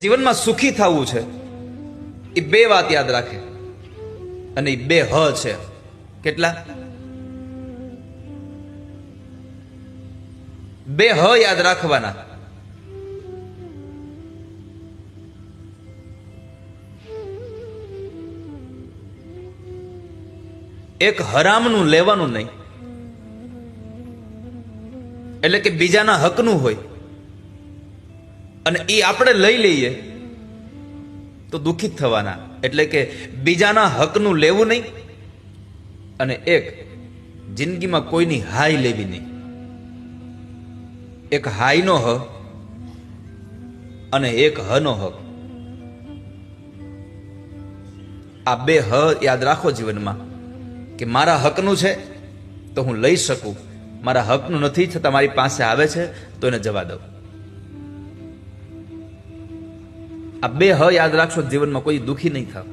જીવનમાં સુખી થવું છે એ બે વાત યાદ રાખે અને એ બે હ છે. કેટલા? બે હ યાદ રાખવાના. એક હરામનું લેવાનું નહીં, એટલે કે બીજાના હકનું હોય અને એ આપણે લઈ લઈએ તો દુઃખિત થવાના. એટલે કે બીજાના હકનું લેવું નહીં અને એક જિંદગીમાં કોઈની હાય લેવી નહીં. એક હાયનો હ અને એક હનો હક. આ બે હ યાદ રાખો જીવનમાં, કે મારા હકનું છે તો હું લઈ શકું, મારા હકનું નથી છતાં મારી પાસે આવે છે તો એને જવા દઉં. આ બે હ યાદ રાખશો, જીવનમાં કોઈ દુઃખી નહીં થાવ.